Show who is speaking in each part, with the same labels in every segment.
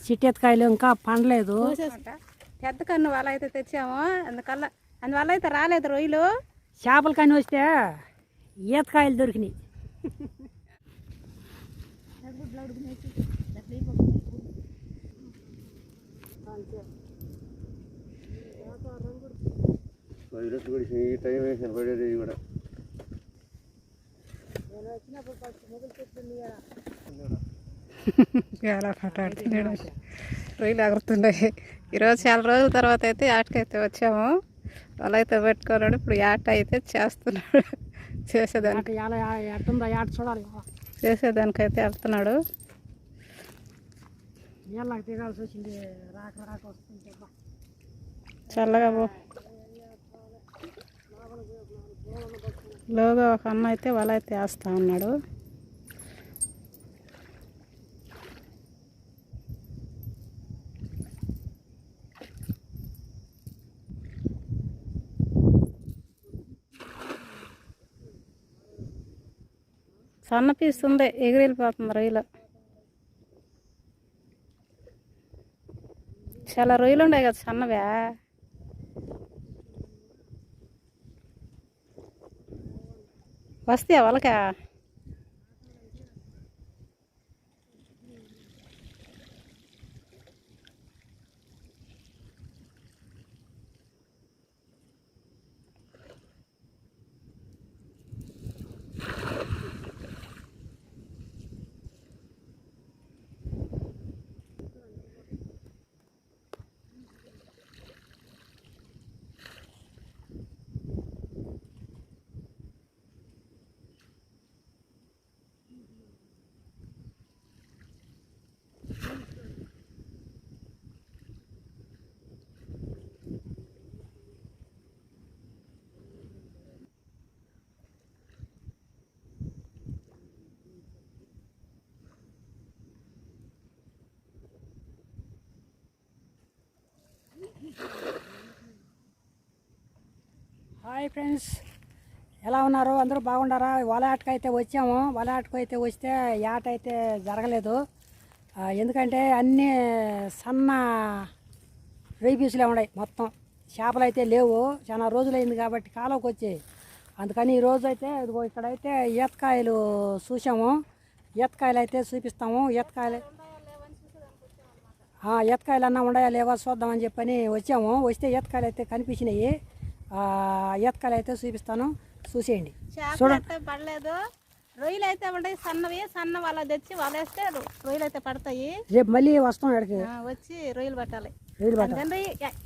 Speaker 1: చిట్టెత్కాయలు ఇంకా పండలేదు.
Speaker 2: పెద్ద కన్ను వల అయితే తెచ్చాము, అందువల్ల అయితే రాలేదు రొయ్యలు.
Speaker 1: చేపల కన్ను వస్తే ఈతకాయలు దొరికినాయి.
Speaker 2: ఎలా పట్టాడుతున్నాడు, రొయ్యలు ఎగురుతుండే. ఈరోజు చాలా రోజుల తర్వాత అయితే ఆటకైతే వచ్చాము. వాళ్ళు అయితే పెట్టుకున్నాడు. ఇప్పుడు ఆట అయితే చేస్తున్నాడు. చేసేదానికి
Speaker 1: చూడాలి,
Speaker 2: చేసేదానికైతే వెళ్తున్నాడు.
Speaker 1: దిగాల్సి వచ్చింది, రాక వస్తుంది.
Speaker 2: చల్లగా లోగా ఒక అన్న అయితే వల అయితే వేస్తా ఉన్నాడు. సన్న పీస్ ఉంది, ఎగిరెళ్ళిపోతుంది రొయ్యలు. చాలా రొయ్యలు ఉన్నాయి కదా సన్నవే. వస్తాయా వాళ్ళకా?
Speaker 1: హాయ్ ఫ్రెండ్స్, ఎలా ఉన్నారు? అందరూ బాగుండారా? వల ఆటకు అయితే వచ్చాము. వల ఆటకు అయితే వస్తే ఆట అయితే జరగలేదు. ఎందుకంటే అన్నీ సన్న రొయ్య పీసులే ఉన్నాయి. మొత్తం చేపలు అయితే లేవు. చాలా రోజులైంది కాబట్టి కాలువకి వచ్చాయి. అందుకని ఈరోజు అయితే ఇదిగో ఇక్కడైతే ఈతకాయలు చూసాము. ఈతకాయలు అయితే చూపిస్తాము. ఈతకాయలు అన్నా ఉన్నాయా లేవా చూద్దామని చెప్పని వచ్చాము. వస్తే ఈతకాయలు అయితే కనిపించినాయి. ఈతకాయలు అయితే చూపిస్తాను, చూసేయండి.
Speaker 2: చూడండి, పడలేదు. రొయ్యలు అయితే ఉంటాయి సన్నవి. సన్న వాళ్ళ తెచ్చి వాళ్ళేస్తే రొయ్యలు అయితే పడతాయి.
Speaker 1: రేపు మళ్ళీ వస్తాం ఇక్కడికి,
Speaker 2: వచ్చి రొయ్యలు పట్టాలి.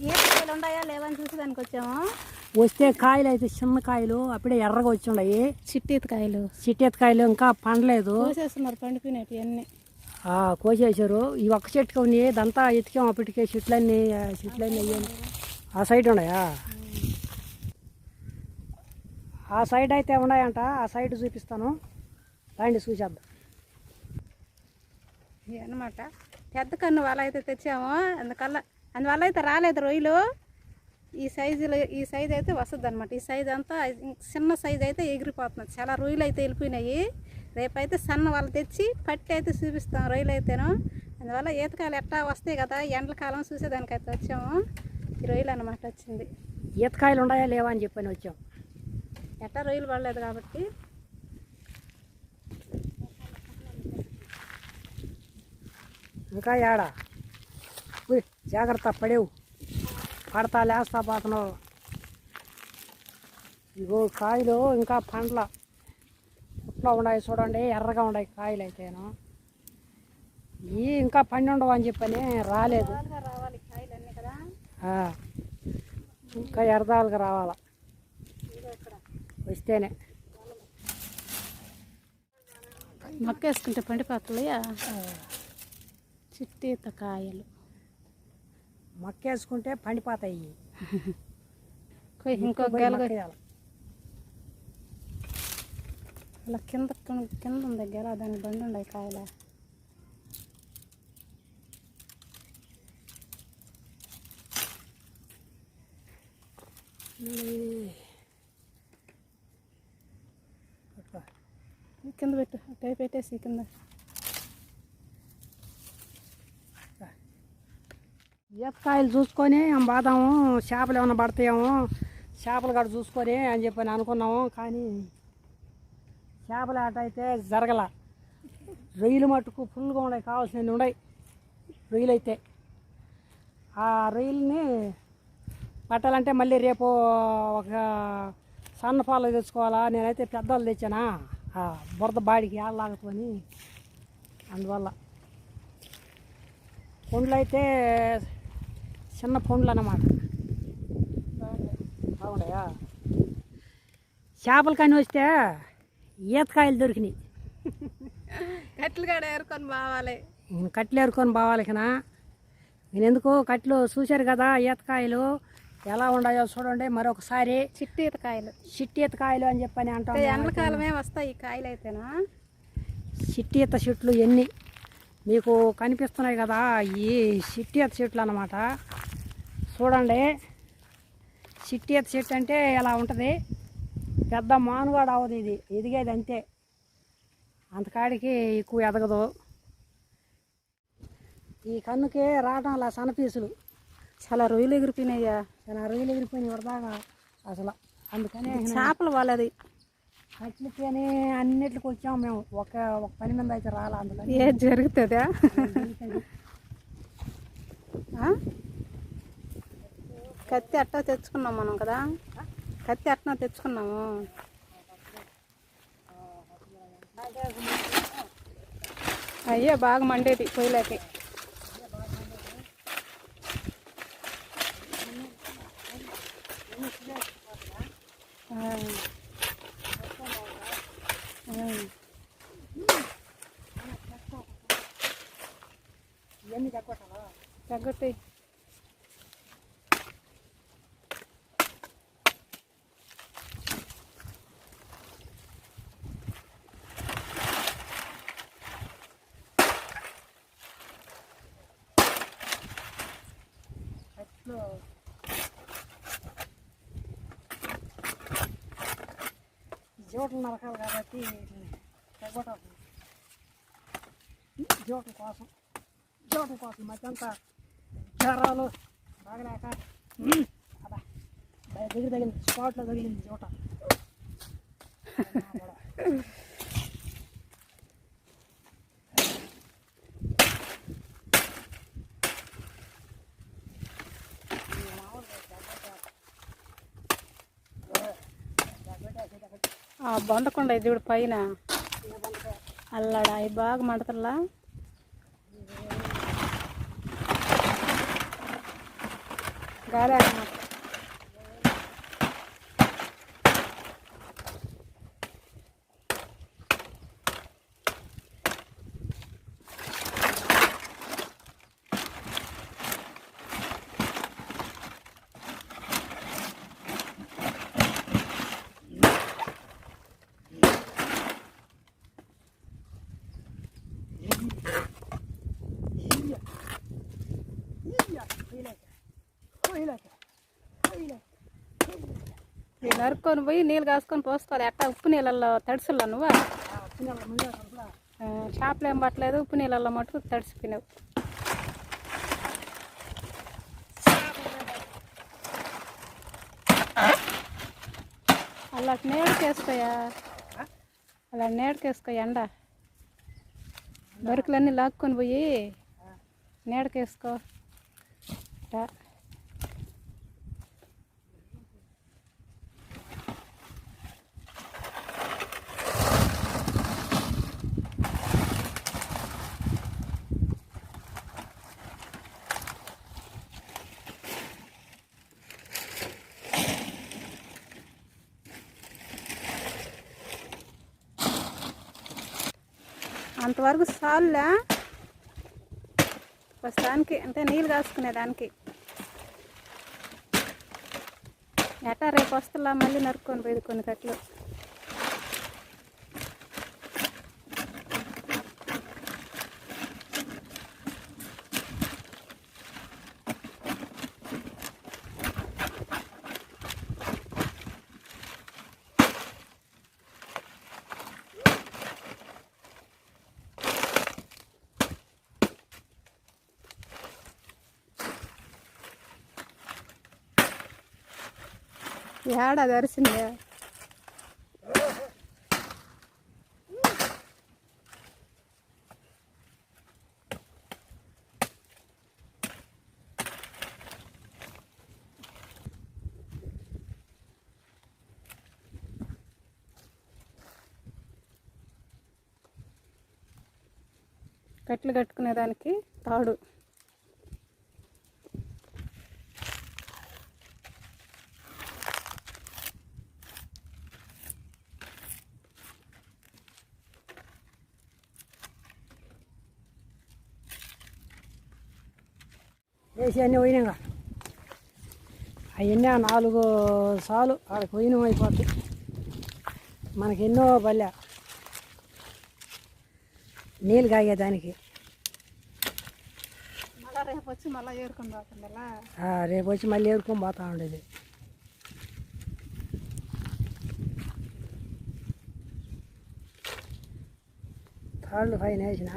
Speaker 1: ఈతకాయలు
Speaker 2: ఉన్నాయా లేవని చూసి దానికి వచ్చాము.
Speaker 1: వస్తే కాయలు అయితే చిన్న కాయలు అప్పుడే ఎర్రగా వచ్చి ఉన్నాయి. చిట్టెత్కాయలు ఇంకా పండలేదు.
Speaker 2: కోసేస్తున్నారు, పండిపోయినట్టు అన్నీ
Speaker 1: కోసేసారు. ఈ ఒక్క చెట్టుకు ఉన్నాయి. ఇదంతా ఎతికాము అప్పటికే. చెట్లన్నీ అయ్యాయి. ఆ సైడ్ ఉన్నాయా? ఆ సైడ్ అయితే ఉన్నాయంట. ఆ సైడ్ చూపిస్తాను, రండి చూసేద్దాం.
Speaker 2: అన్నమాట పెద్ద కన్ను వల అయితే తెచ్చాము, అందువల్ల అయితే రాలేదు రొయ్యలు. ఈ సైజు అయితే వస్తుంది అనమాట. ఈ సైజు అంతా చిన్న సైజు అయితే ఎగిరిపోతుంది. చాలా రొయ్యలు అయితే వెళ్ళిపోయినాయి. రేపైతే సన్న వాళ్ళు తెచ్చి పట్టి అయితే చూపిస్తాం రొయ్యలు అయితేను. అందువల్ల ఈతకాయలు ఎట్టా వస్తాయి కదా, ఎండలకాలం చూసేదానికైతే వచ్చాము. ఈ రొయ్యలు అన్నమాట వచ్చింది.
Speaker 1: ఈతకాయలు ఉన్నాయా లేవా అని చెప్పని వచ్చాం.
Speaker 2: ఎట్టా రొయ్యలు పడలేదు కాబట్టి.
Speaker 1: ఇంకా ఏడా జాగ్రత్త, పడేవు, పడతా లేస్తా పోతున్నావు. ఇగో కాయలు ఇంకా పండ్ల పుట్లో ఉన్నాయి చూడండి, ఎర్రగా ఉన్నాయి కాయలు అయితేను. ఈ ఇంకా పండి ఉండవు అని చెప్పని రాలేదు.
Speaker 2: రావాలి కాయలు అన్నీ కదా,
Speaker 1: ఇంకా ఎర్రదాలుగా రావాలా వస్తేనే.
Speaker 2: మొక్క వేసుకుంటే పండిపోతాయా చిట్టీత కాయలు?
Speaker 1: మొక్క వేసుకుంటే పండిపోతాయి.
Speaker 2: ఇంకో గెల అలా కింద ఉంది గెల, దానికి బండి ఉన్నాయి కాయలు. కింద పెట్టు, అట్టే పెట్టేసి కింద
Speaker 1: ఈతకాయలు చూసుకొని బాదాము చేపలు ఏమైనా పడతాయేమో చేపలు కాడ చూసుకొని అని చెప్పని అనుకున్నాము. కానీ చేపల ఆట అయితే జరగల. రొయ్యలు మట్టుకు ఫుల్గా ఉన్నాయి, కావాల్సినవి ఉన్నాయి రొయ్యలు అయితే. ఆ రొయ్యల్ని పట్టాలంటే మళ్ళీ రేపు ఒక సన్న పాలు తెచ్చుకోవాలా. నేనైతే పెద్దవాళ్ళు తెచ్చానా ఆ బురద బాడికి ఆడలాగుతుంది. అందువల్ల పండ్లు అయితే చిన్న పండ్లు అన్నమాట. బాగున్నాయా? చేపలు కానీ వస్తే ఈతకాయలు దొరికినాయి.
Speaker 2: కట్లు కాడ ఏరుకొని బావాలి.
Speaker 1: కట్లు ఏరుకొని బావాలి కన్నా. నేను ఎందుకు కట్లు చూశారు కదా ఈతకాయలు ఎలా ఉన్నాయో చూడండి మరొకసారి.
Speaker 2: చిట్టి ఈతకాయలు,
Speaker 1: చిట్టి ఈతకాయలు అని చెప్పని అంటాం.
Speaker 2: ఎండాకాలమే వస్తాయి ఈ కాయలు అయితేనా.
Speaker 1: చిట్టి ఈత చెట్లు ఎన్ని మీకు కనిపిస్తున్నాయి కదా, ఈ చిట్టి ఈత చెట్లు అన్నమాట. చూడండి, చిట్టి ఈత చెట్టు అంటే ఎలా ఉంటుంది. పెద్ద మానుగాడు అవ్వదు, ఇది ఎదిగేది అంతే, అంతకాడికి ఎక్కువ ఎదగదు. ఈ కన్నుకే రావడం అలా సన్నపీసులు
Speaker 2: చాలా రొయ్యలు ఎగిరిపోయినాయ్యా.
Speaker 1: చాలా రొయ్యలు ఎగిరిపోయినాయి ఇవ్వదాగా అసలు. అందుకనే
Speaker 2: చేపలు వాళ్ళది
Speaker 1: కట్లకని అన్నిటికి వచ్చాము మేము. ఒక పని మీద అయితే రాలా. అందుకని
Speaker 2: ఏది జరుగుతుందా? కత్తి అట్టా తెచ్చుకున్నాం మనం కదా, కత్తి అట్టా తెచ్చుకున్నాము. అయ్యే బాగా మండేది పొయ్యిలోకి.
Speaker 1: ఇవన్నీ తగ్గొట్టాలా?
Speaker 2: తగ్గొట్టి
Speaker 1: జోటలు నరకాలి కాబట్టి తగ్గొట్టాలి. జోటల కోసం మధ్యంతా జ్వరాలు బాగలేక అబ్బా దగ్గర తగిలింది, స్పాట్లో తగిలింది జోట.
Speaker 2: బొండకుండా ఇది చూడు పైన అల్లడా అవి బాగా మంటతల్లా. గాలి అన్నమాట. నరుక్కొని పోయి నీళ్ళు కాసుకొని పోసుకోవాలి. ఎట్టా ఉప్పు నీళ్ళల్లో తడిసిల్లా నువ్వు. చేపలు ఏం పట్టలేదు, ఉప్పు నీళ్ళల్లో మటుకు తడిసిపోయినావు. అలా నేడుకేసుకోయా, అలా నేడుకేసుకో. ఎండ బరుకులన్నీ లాక్కొని పోయి నేడకేసుకో. అంతవరకు చాలులే ప్రస్తుతానికి, అంటే నీళ్ళు కాసుకునేదానికి. ఎట్టా రేపు వస్తులా మళ్ళీ నరుక్కొని పోయేది కొన్ని కట్లు. ఏడాది అరిసిందే. కట్లు కట్టుకునేదానికి తాడు.
Speaker 1: వేసి అన్నీ పోయినాగా అవన్నీ 4 సార్లు ఆడ పోయినాం అయిపోతాయి. మనకి ఎన్నో బల్లె నీళ్ళు కాగేదానికి.
Speaker 2: మళ్ళీ రేపు వచ్చి మళ్ళీ ఏరుకొని పోతుందా?
Speaker 1: రేపు వచ్చి మళ్ళీ ఏరుకొని పోతా ఉండేది. తాళ్ళు పైన వేసిన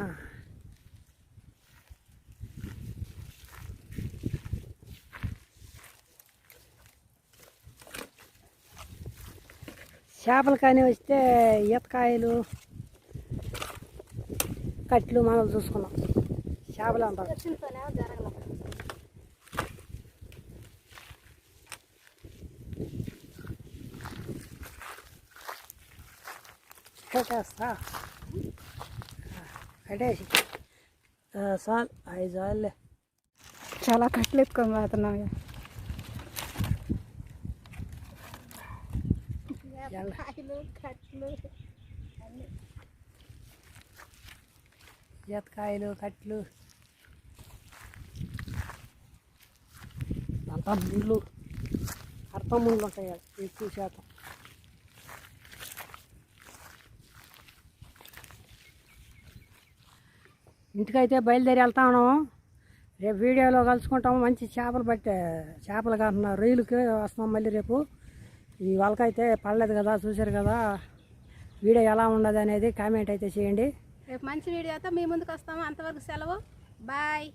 Speaker 1: చేపలు కానీ వస్తే ఈతకాయలు కట్లు మనం చూసుకున్నాం. చేపలు అంటారు. కట్టేస్తా కట్టేసి చాలు 5 సార్లే.
Speaker 2: చాలా కట్లు ఎత్తుకొని పోతున్నావు.
Speaker 1: ఈతకాయలు కట్లు అంతా ముళ్ళు, అర్థం ముళ్ళు ఉంటాయి కదా ఎక్కువ శాతం. ఇంటికైతే బయలుదేరి వెళ్తా ఉన్నాము. రేపు వీడియోలో కలుసుకుంటాము. మంచి చేపలు కాకుండా రొయ్యలకి వస్తాం మళ్ళీ రేపు. ఈ వాళ్ళకైతే పడలేదు కదా, చూశారు కదా. వీడియో ఎలా ఉండదు అనేది కామెంట్ అయితే చేయండి.
Speaker 2: రేపు మంచి వీడియోతో మీ ముందుకు వస్తాము. అంతవరకు సెలవు. బాయ్.